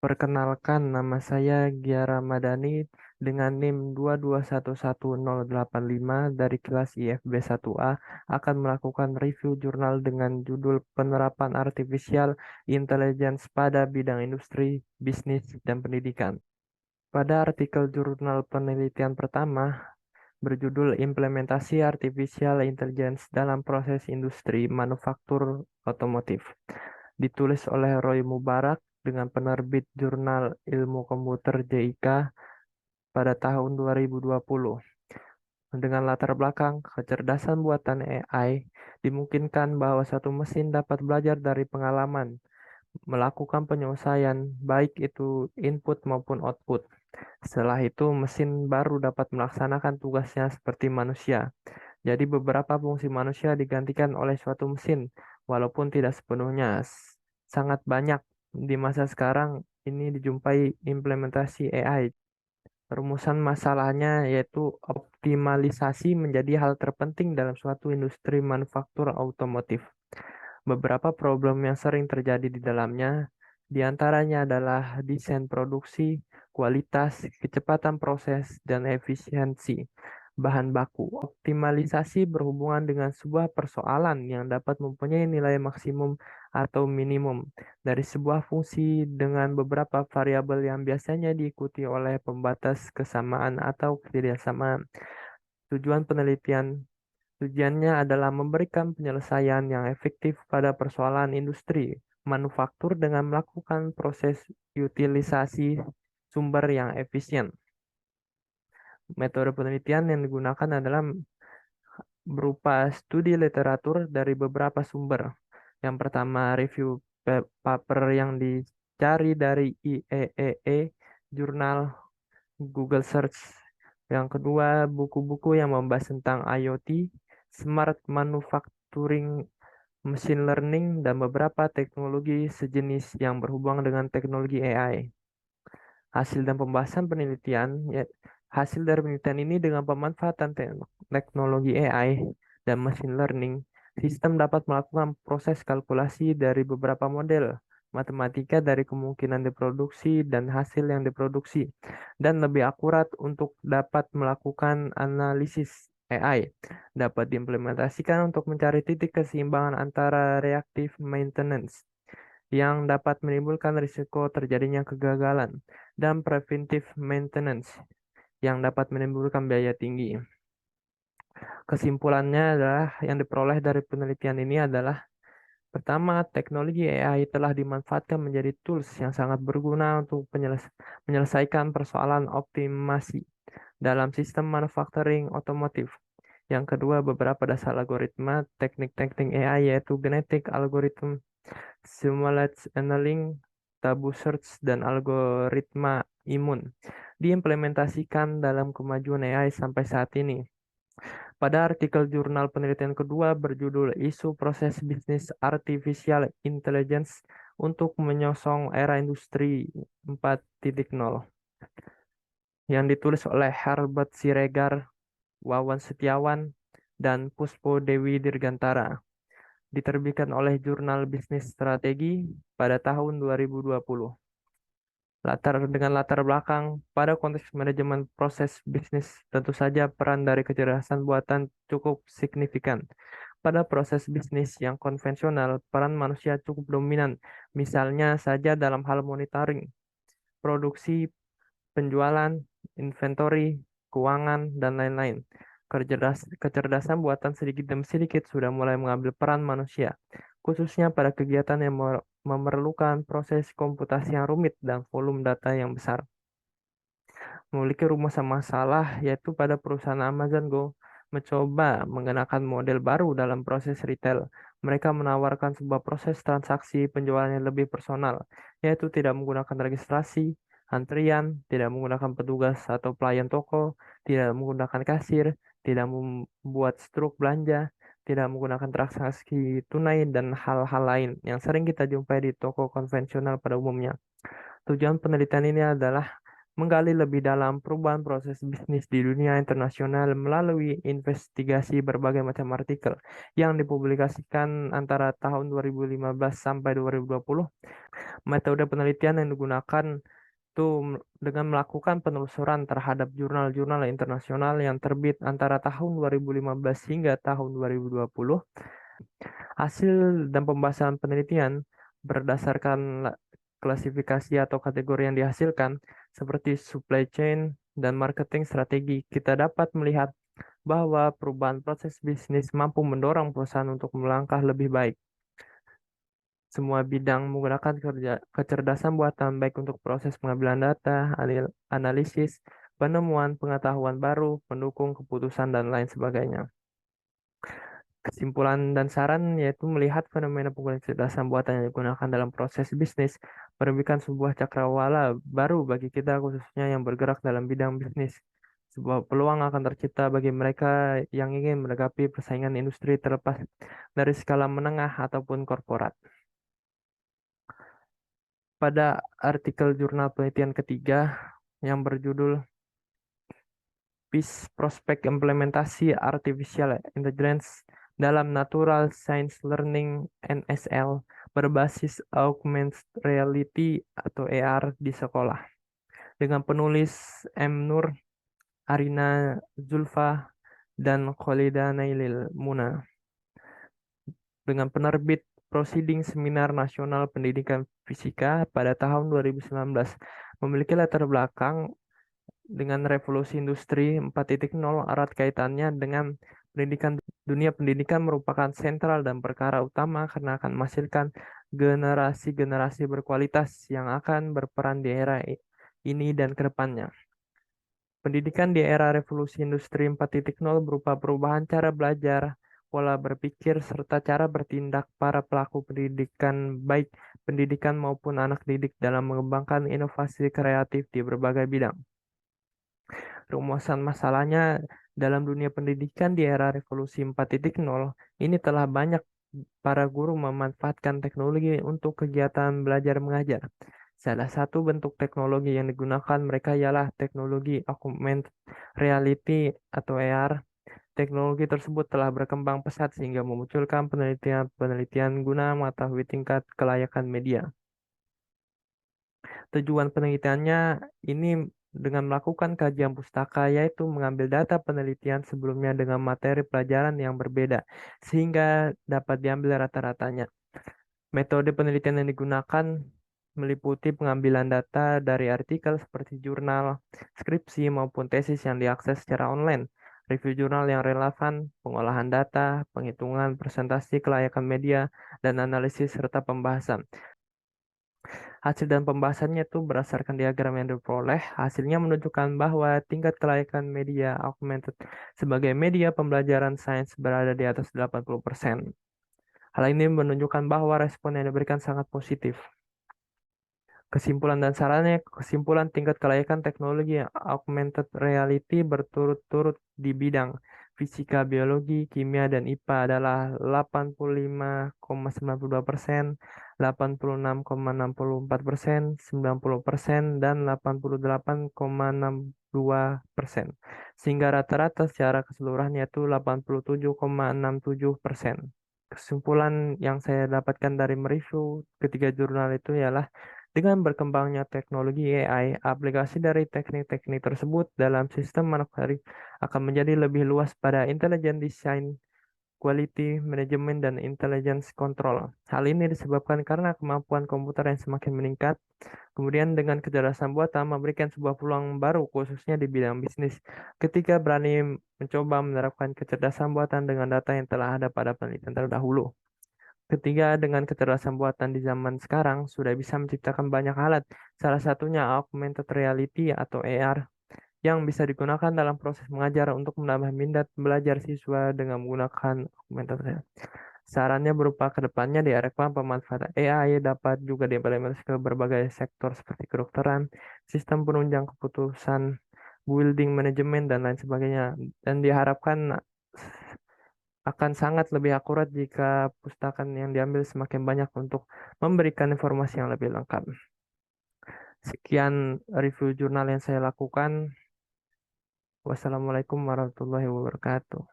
Perkenalkan, nama saya Gia Ramadhani dengan NIM 2211085 dari kelas IFB 1A akan melakukan review jurnal dengan judul Penerapan Artificial Intelligence pada Bidang Industri, Bisnis, dan Pendidikan. Pada artikel jurnal penelitian pertama berjudul Implementasi Artificial Intelligence dalam Proses Industri Manufaktur Otomotif, ditulis oleh Roy Mubarak dengan penerbit Jurnal Ilmu Komputer JIK pada tahun 2020. Dengan latar belakang kecerdasan buatan AI, dimungkinkan bahwa satu mesin dapat belajar dari pengalaman, melakukan penyelesaian, baik itu input maupun output. Setelah itu, mesin baru dapat melaksanakan tugasnya seperti manusia. Jadi beberapa fungsi manusia digantikan oleh suatu mesin, walaupun tidak sepenuhnya. Sangat banyak di masa sekarang ini dijumpai implementasi AI. Rumusan masalahnya yaitu optimalisasi menjadi hal terpenting dalam suatu industri manufaktur otomotif. Beberapa problem yang sering terjadi di dalamnya, diantaranya adalah desain produksi, kualitas, kecepatan proses, dan efisiensi bahan baku. Optimalisasi berhubungan dengan sebuah persoalan yang dapat mempunyai nilai maksimum atau minimum dari sebuah fungsi dengan beberapa variabel yang biasanya diikuti oleh pembatas kesamaan atau ketidaksamaan. Tujuan penelitian Tujuannya adalah memberikan penyelesaian yang efektif pada persoalan industri manufaktur dengan melakukan proses utilisasi sumber yang efisien. Metode penelitian yang digunakan adalah berupa studi literatur dari beberapa sumber. Yang pertama, review paper yang dicari dari IEEE, jurnal, Google Search. Yang kedua, buku-buku yang membahas tentang IoT, Smart Manufacturing, Machine Learning, dan beberapa teknologi sejenis yang berhubungan dengan teknologi AI. Hasil dan pembahasan penelitian, hasil dari penelitian ini dengan pemanfaatan teknologi AI dan machine learning, sistem dapat melakukan proses kalkulasi dari beberapa model matematika dari kemungkinan diproduksi dan hasil yang diproduksi, dan lebih akurat untuk dapat melakukan analisis AI. Dapat diimplementasikan untuk mencari titik keseimbangan antara reactive maintenance yang dapat menimbulkan risiko terjadinya kegagalan dan preventive maintenance yang dapat menimbulkan biaya tinggi. Kesimpulannya adalah yang diperoleh dari penelitian ini adalah pertama, teknologi AI telah dimanfaatkan menjadi tools yang sangat berguna untuk menyelesaikan persoalan optimasi dalam sistem manufacturing otomotif. Yang kedua, beberapa dasar algoritma teknik-teknik AI yaitu genetic algorithm, simulate annealing, tabu search, dan algoritma imun diimplementasikan dalam kemajuan AI sampai saat ini. Pada artikel jurnal penelitian kedua berjudul Isu Proses Bisnis Artificial Intelligence untuk Menyosong Era Industri 4.0 yang ditulis oleh Herbert Siregar, Wawan Setiawan, dan Puspo Dewi Dirgantara, diterbitkan oleh Jurnal Bisnis Strategi pada tahun 2020. Dengan latar belakang pada konteks manajemen proses bisnis, tentu saja peran dari kecerdasan buatan cukup signifikan. Pada proses bisnis yang konvensional, peran manusia cukup dominan, misalnya saja dalam hal monitoring, produksi, penjualan, inventory, keuangan, dan lain-lain. Kecerdasan buatan sedikit demi sedikit sudah mulai mengambil peran manusia, khususnya pada kegiatan yang memerlukan proses komputasi yang rumit dan volume data yang besar. Memiliki rumusan masalah yaitu pada perusahaan Amazon Go mencoba menggunakan model baru dalam proses retail. Mereka menawarkan sebuah proses transaksi penjualan yang lebih personal, yaitu tidak menggunakan registrasi, antrian, tidak menggunakan petugas atau pelayan toko, tidak menggunakan kasir, tidak membuat struk belanja, tidak menggunakan transaksi tunai, dan hal-hal lain yang sering kita jumpai di toko konvensional pada umumnya. Tujuan penelitian ini adalah menggali lebih dalam perubahan proses bisnis di dunia internasional melalui investigasi berbagai macam artikel yang dipublikasikan antara tahun 2015 sampai 2020. Metode penelitian yang digunakan itu dengan melakukan penelusuran terhadap jurnal-jurnal internasional yang terbit antara tahun 2015 hingga tahun 2020. Hasil dan pembahasan penelitian berdasarkan klasifikasi atau kategori yang dihasilkan seperti supply chain dan marketing strategi, kita dapat melihat bahwa perubahan proses bisnis mampu mendorong perusahaan untuk melangkah lebih baik. Semua bidang menggunakan kecerdasan buatan baik untuk proses pengambilan data, analisis, penemuan pengetahuan baru, pendukung keputusan, dan lain sebagainya. Kesimpulan dan saran yaitu melihat fenomena penggunaan kecerdasan buatan yang digunakan dalam proses bisnis merupakan sebuah cakrawala baru bagi kita khususnya yang bergerak dalam bidang bisnis. Sebuah peluang akan tercipta bagi mereka yang ingin menghadapi persaingan industri terlepas dari skala menengah ataupun korporat. Pada artikel jurnal penelitian ketiga yang berjudul Prospek Implementasi Artificial Intelligence dalam Natural Science Learning (NSL) berbasis Augmented Reality atau AR di sekolah, dengan penulis M. Nur, Arina Zulfa, dan Kholida Nailil Muna, dengan penerbit Proceeding Seminar Nasional Pendidikan Fisika pada tahun 2019, memiliki latar belakang dengan revolusi industri 4.0. Erat kaitannya dengan pendidikan. Dunia pendidikan merupakan sentral dan perkara utama karena akan menghasilkan generasi-generasi berkualitas yang akan berperan di era ini dan ke depannya. Pendidikan di era revolusi industri 4.0 berupa perubahan cara belajar, pola berpikir, serta cara bertindak para pelaku pendidikan, baik pendidikan maupun anak didik, dalam mengembangkan inovasi kreatif di berbagai bidang. Rumusan masalahnya dalam dunia pendidikan di era revolusi 4.0 ini telah banyak para guru memanfaatkan teknologi untuk kegiatan belajar mengajar. Salah satu bentuk teknologi yang digunakan mereka ialah teknologi augmented reality atau AR. Teknologi tersebut telah berkembang pesat sehingga memunculkan penelitian-penelitian guna mengetahui tingkat kelayakan media. Tujuan penelitiannya ini dengan melakukan kajian pustaka, yaitu mengambil data penelitian sebelumnya dengan materi pelajaran yang berbeda, sehingga dapat diambil rata-ratanya. Metode penelitian yang digunakan meliputi pengambilan data dari artikel seperti jurnal, skripsi, maupun tesis yang diakses secara online, review jurnal yang relevan, pengolahan data, penghitungan presentasi kelayakan media, dan analisis serta pembahasan. Hasil dan pembahasannya itu berdasarkan diagram yang diperoleh. Hasilnya menunjukkan bahwa tingkat kelayakan media augmented sebagai media pembelajaran sains berada di atas 80%. Hal ini menunjukkan bahwa respon yang diberikan sangat positif. Kesimpulan dan sarannya, kesimpulan tingkat kelayakan teknologi augmented reality berturut-turut di bidang fisika, biologi, kimia, dan IPA adalah 85,92%, 86,64%, 90%, dan 88,62%. Sehingga rata-rata secara keseluruhan yaitu 87,67%. Kesimpulan yang saya dapatkan dari mereview ketiga jurnal itu ialah dengan berkembangnya teknologi AI, aplikasi dari teknik-teknik tersebut dalam sistem manufaktur akan menjadi lebih luas pada intelligent design, quality management, dan intelligence control. Hal ini disebabkan karena kemampuan komputer yang semakin meningkat. Kemudian dengan kecerdasan buatan memberikan sebuah peluang baru khususnya di bidang bisnis ketika berani mencoba menerapkan kecerdasan buatan dengan data yang telah ada pada penelitian terdahulu. Ketiga, dengan kecerdasan buatan di zaman sekarang sudah bisa menciptakan banyak alat, salah satunya augmented reality atau AR, yang bisa digunakan dalam proses mengajar untuk menambah minat belajar siswa dengan menggunakan augmented reality. Sarannya berupa kedepannya diharapkan pemanfaatan AI dapat juga diimplementasikan ke berbagai sektor seperti kedokteran, sistem penunjang keputusan, building management, dan lain sebagainya. Dan diharapkan akan sangat lebih akurat jika pustakaan yang diambil semakin banyak untuk memberikan informasi yang lebih lengkap. Sekian review jurnal yang saya lakukan. Wassalamualaikum warahmatullahi wabarakatuh.